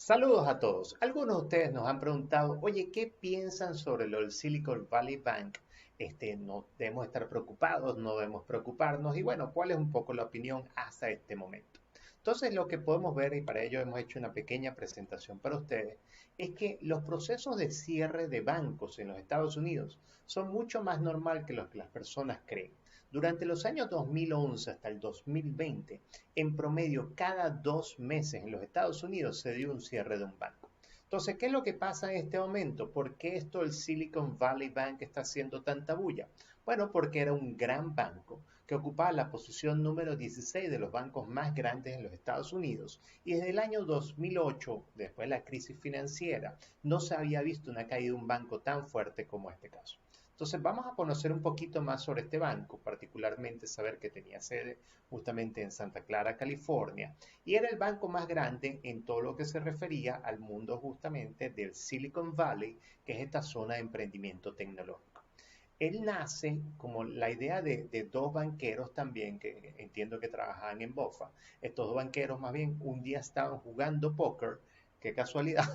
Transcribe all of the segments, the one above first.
Saludos a todos. Algunos de ustedes nos han preguntado, oye, ¿qué piensan sobre lo del Silicon Valley Bank? No debemos estar preocupados, no debemos preocuparnos y bueno, ¿cuál es un poco la opinión hasta este momento? Entonces, lo que podemos ver, y para ello hemos hecho una pequeña presentación para ustedes, es que los procesos de cierre de bancos en los Estados Unidos son mucho más normal que lo que las personas creen. Durante los años 2011 hasta el 2020, en promedio cada 2 meses en los Estados Unidos se dio un cierre de un banco. Entonces, ¿qué es lo que pasa en este momento? ¿Por qué esto el Silicon Valley Bank está haciendo tanta bulla? Bueno, porque era un gran banco que ocupaba la posición número 16 de los bancos más grandes en los Estados Unidos y desde el año 2008, después de la crisis financiera, no se había visto una caída de un banco tan fuerte como este caso. Entonces vamos a conocer un poquito más sobre este banco, particularmente saber que tenía sede justamente en Santa Clara, California, y era el banco más grande en todo lo que se refería al mundo justamente del Silicon Valley, que es esta zona de emprendimiento tecnológico. Él nace como la idea de dos banqueros también, que entiendo que trabajaban en Bofa. Estos dos banqueros más bien un día estaban jugando póker, qué casualidad,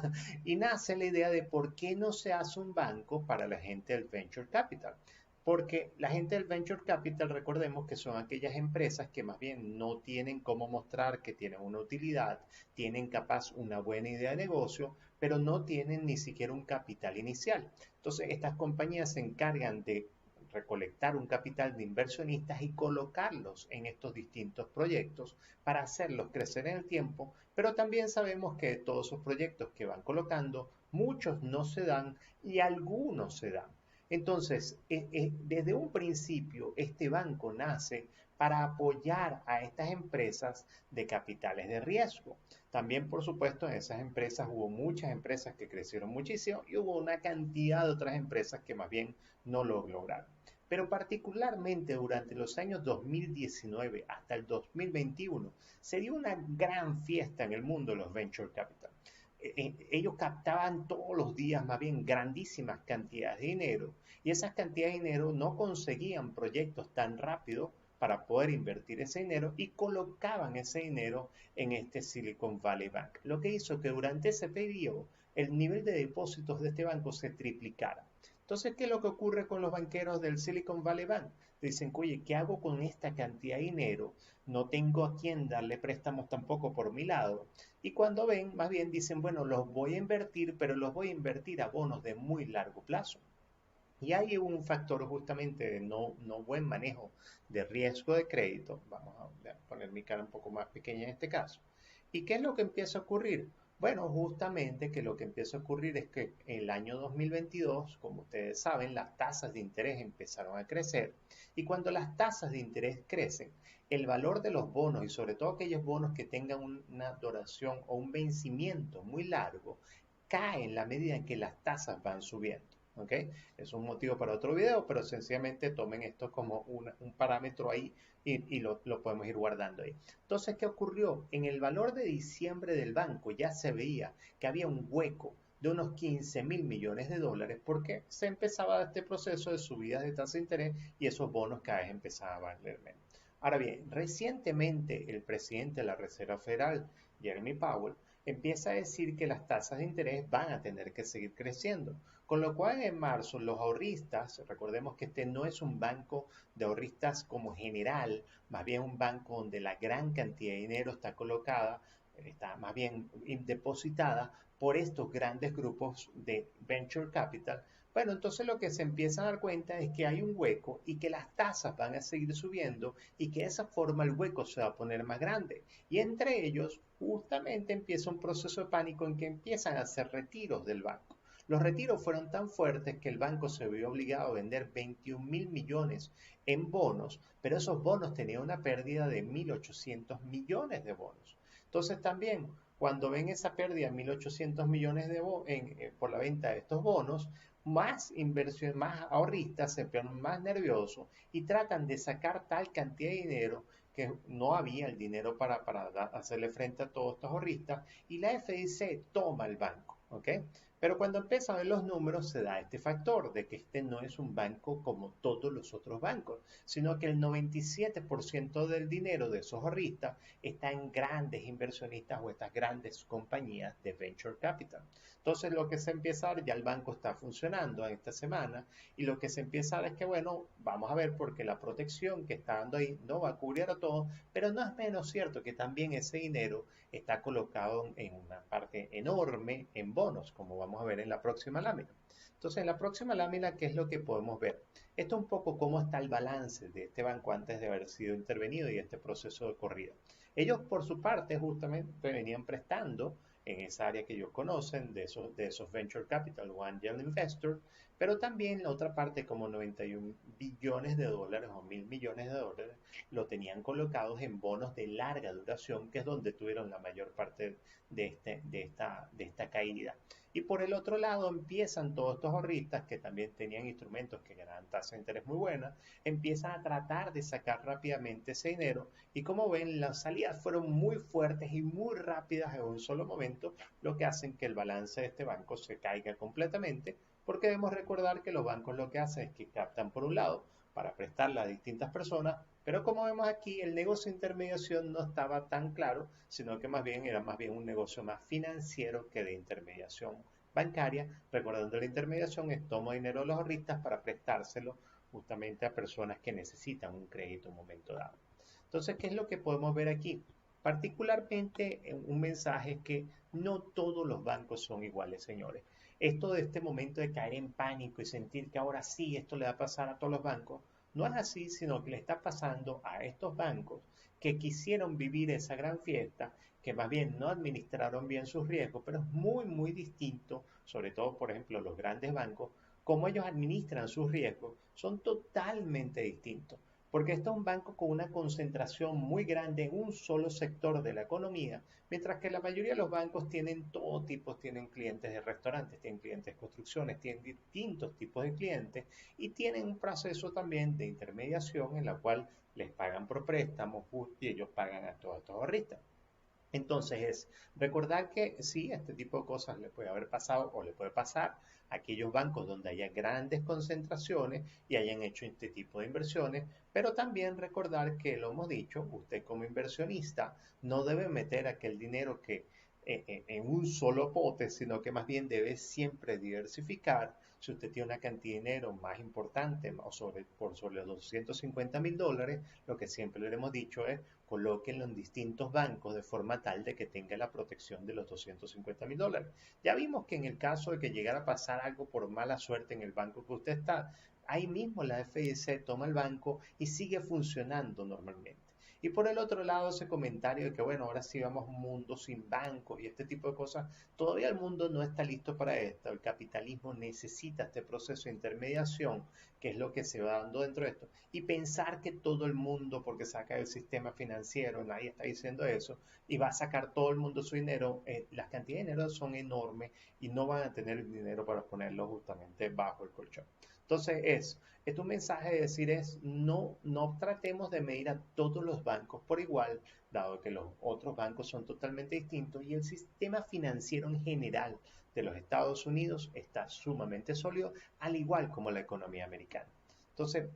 y nace la idea de por qué no se hace un banco para la gente del Venture Capital. Porque la gente del Venture Capital, recordemos que son aquellas empresas que más bien no tienen cómo mostrar que tienen una utilidad, tienen capaz una buena idea de negocio, pero no tienen ni siquiera un capital inicial. Entonces, estas compañías se encargan de recolectar un capital de inversionistas y colocarlos en estos distintos proyectos para hacerlos crecer en el tiempo, pero también sabemos que todos esos proyectos que van colocando, muchos no se dan y algunos se dan. Entonces, desde un principio, este banco nace para apoyar a estas empresas de capitales de riesgo. También, por supuesto, en esas empresas hubo muchas empresas que crecieron muchísimo y hubo una cantidad de otras empresas que más bien no lo lograron. Pero particularmente durante los años 2019 hasta el 2021 se dio una gran fiesta en el mundo de los venture capital. Ellos captaban todos los días más bien grandísimas cantidades de dinero y esas cantidades de dinero no conseguían proyectos tan rápido para poder invertir ese dinero y colocaban ese dinero en este Silicon Valley Bank. Lo que hizo que durante ese periodo el nivel de depósitos de este banco se triplicara. Entonces, ¿qué es lo que ocurre con los banqueros del Silicon Valley Bank? Dicen, oye, ¿qué hago con esta cantidad de dinero? No tengo a quién darle préstamos tampoco por mi lado. Y cuando ven, más bien dicen, bueno, los voy a invertir, pero los voy a invertir a bonos de muy largo plazo. Y hay un factor justamente de no buen manejo de riesgo de crédito. Vamos a poner mi cara un poco más pequeña en este caso. ¿Y qué es lo que empieza a ocurrir? Bueno, justamente que lo que empieza a ocurrir es que en el año 2022, como ustedes saben, las tasas de interés empezaron a crecer. Y cuando las tasas de interés crecen, el valor de los bonos y sobre todo aquellos bonos que tengan una duración o un vencimiento muy largo, cae en la medida en que las tasas van subiendo. ¿Ok? Es un motivo para otro video, pero sencillamente tomen esto como un parámetro ahí y lo podemos ir guardando ahí. Entonces, ¿qué ocurrió? En el valor de diciembre del banco ya se veía que había un hueco de unos 15.000 millones de dólares porque se empezaba este proceso de subidas de tasa de interés y esos bonos cada vez empezaban a valer menos. Ahora bien, recientemente el presidente de la Reserva Federal, Jeremy Powell, empieza a decir que las tasas de interés van a tener que seguir creciendo. Con lo cual en marzo los ahorristas, recordemos que este no es un banco de ahorristas como general, más bien un banco donde la gran cantidad de dinero está colocada, está más bien depositada por estos grandes grupos de venture capital. Bueno, entonces lo que se empieza a dar cuenta es que hay un hueco y que las tasas van a seguir subiendo y que de esa forma el hueco se va a poner más grande. Y entre ellos justamente empieza un proceso de pánico en que empiezan a hacer retiros del banco. Los retiros fueron tan fuertes que el banco se vio obligado a vender 21.000 millones en bonos, pero esos bonos tenían una pérdida de 1.800 millones de bonos. Entonces también, cuando ven esa pérdida de 1.800 millones por la venta de estos bonos, más inversión, más ahorristas se ponen más nerviosos y tratan de sacar tal cantidad de dinero que no había el dinero para hacerle frente a todos estos ahorristas y la FDIC toma el banco. ¿Ok? Pero cuando empieza a ver los números se da este factor de que este no es un banco como todos los otros bancos, sino que el 97% del dinero de esos ahorristas está en grandes inversionistas o estas grandes compañías de venture capital. Entonces lo que se empieza a ver, ya el banco está funcionando en esta semana y lo que se empieza a ver es que, bueno, vamos a ver porque la protección que está dando ahí no va a cubrir a todo, pero no es menos cierto que también ese dinero está colocado en una parte enorme en bonos, como vamos a ver en la próxima lámina. Entonces, en la próxima lámina, ¿qué es lo que podemos ver? Esto es un poco cómo está el balance de este banco antes de haber sido intervenido y este proceso de corrida. Ellos, por su parte, justamente venían prestando en esa área que ellos conocen, de esos venture capital o angel investor, pero también la otra parte, como 91 billones de dólares o 1.000 millones de dólares, lo tenían colocados en bonos de larga duración, que es donde tuvieron la mayor parte de esta caída. Y por el otro lado empiezan todos estos ahorristas que también tenían instrumentos que ganaban tasa de interés muy buena, empiezan a tratar de sacar rápidamente ese dinero y como ven las salidas fueron muy fuertes y muy rápidas en un solo momento, lo que hacen que el balance de este banco se caiga completamente, porque debemos recordar que los bancos lo que hacen es que captan por un lado para prestarla a distintas personas, pero como vemos aquí, el negocio de intermediación no estaba tan claro, sino que más bien era más bien un negocio más financiero que de intermediación bancaria. Recordando la intermediación es tomo dinero de los ahorristas para prestárselo justamente a personas que necesitan un crédito en un momento dado. Entonces, ¿qué es lo que podemos ver aquí? Particularmente un mensaje es que no todos los bancos son iguales, señores. Esto de este momento de caer en pánico y sentir que ahora sí esto le va a pasar a todos los bancos, no es así, sino que le está pasando a estos bancos que quisieron vivir esa gran fiesta, que más bien no administraron bien sus riesgos, pero es muy, muy distinto, sobre todo, por ejemplo, los grandes bancos, cómo ellos administran sus riesgos, son totalmente distintos. Porque esto es un banco con una concentración muy grande en un solo sector de la economía, mientras que la mayoría de los bancos tienen todo tipo, tienen clientes de restaurantes, tienen clientes de construcciones, tienen distintos tipos de clientes y tienen un proceso también de intermediación en la cual les pagan por préstamos y ellos pagan a todos estos ahorristas. Entonces es recordar que sí, este tipo de cosas le puede haber pasado o le puede pasar a aquellos bancos donde haya grandes concentraciones y hayan hecho este tipo de inversiones, pero también recordar que lo hemos dicho, usted como inversionista no debe meter aquel dinero que en un solo pote, sino que más bien debe siempre diversificar. Si usted tiene una cantidad de dinero más importante o por sobre los $250.000, lo que siempre le hemos dicho es colóquenlo en distintos bancos de forma tal de que tenga la protección de los $250.000. Ya vimos que en el caso de que llegara a pasar algo por mala suerte en el banco que usted está, ahí mismo la FDIC toma el banco y sigue funcionando normalmente. Y por el otro lado, ese comentario de que, bueno, ahora sí vamos a un mundo sin bancos y este tipo de cosas, todavía el mundo no está listo para esto. El capitalismo necesita este proceso de intermediación, que es lo que se va dando dentro de esto. Y pensar que todo el mundo, porque saca el sistema financiero, nadie está diciendo eso, y va a sacar todo el mundo su dinero, las cantidades de dinero son enormes y no van a tener el dinero para ponerlo justamente bajo el colchón. Entonces es un mensaje de decir no tratemos de medir a todos los bancos por igual, dado que los otros bancos son totalmente distintos y el sistema financiero en general de los Estados Unidos está sumamente sólido, al igual como la economía americana. Entonces,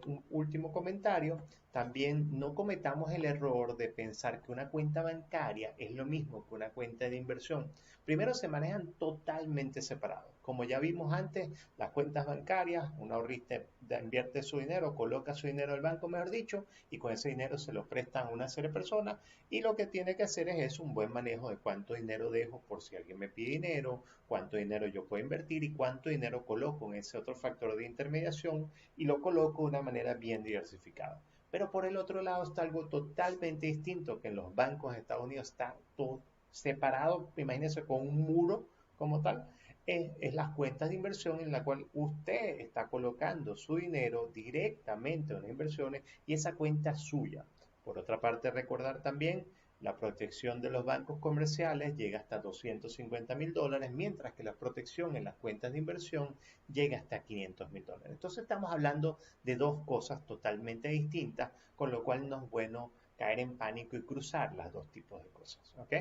un último comentario, también no cometamos el error de pensar que una cuenta bancaria es lo mismo que una cuenta de inversión. Primero se manejan totalmente separados. Como ya vimos antes, las cuentas bancarias, un ahorrista invierte su dinero, coloca su dinero en el banco, mejor dicho, y con ese dinero se lo prestan a una serie de personas y lo que tiene que hacer es eso, un buen manejo de cuánto dinero dejo por si alguien me pide dinero, cuánto dinero yo puedo invertir y cuánto dinero coloco en ese otro factor de intermediación y lo coloco de una manera bien diversificada. Pero por el otro lado está algo totalmente distinto, que en los bancos de Estados Unidos está todo separado, imagínense, con un muro como tal, es las cuentas de inversión en la cual usted está colocando su dinero directamente en las inversiones y esa cuenta es suya. Por otra parte, recordar también la protección de los bancos comerciales llega hasta $250.000, mientras que la protección en las cuentas de inversión llega hasta $500.000. Entonces estamos hablando de dos cosas totalmente distintas, con lo cual no es bueno caer en pánico y cruzar las dos tipos de cosas. ¿Ok?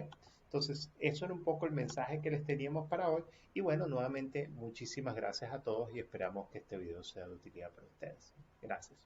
Entonces, eso era un poco el mensaje que les teníamos para hoy. Y bueno, nuevamente, muchísimas gracias a todos y esperamos que este video sea de utilidad para ustedes. Gracias.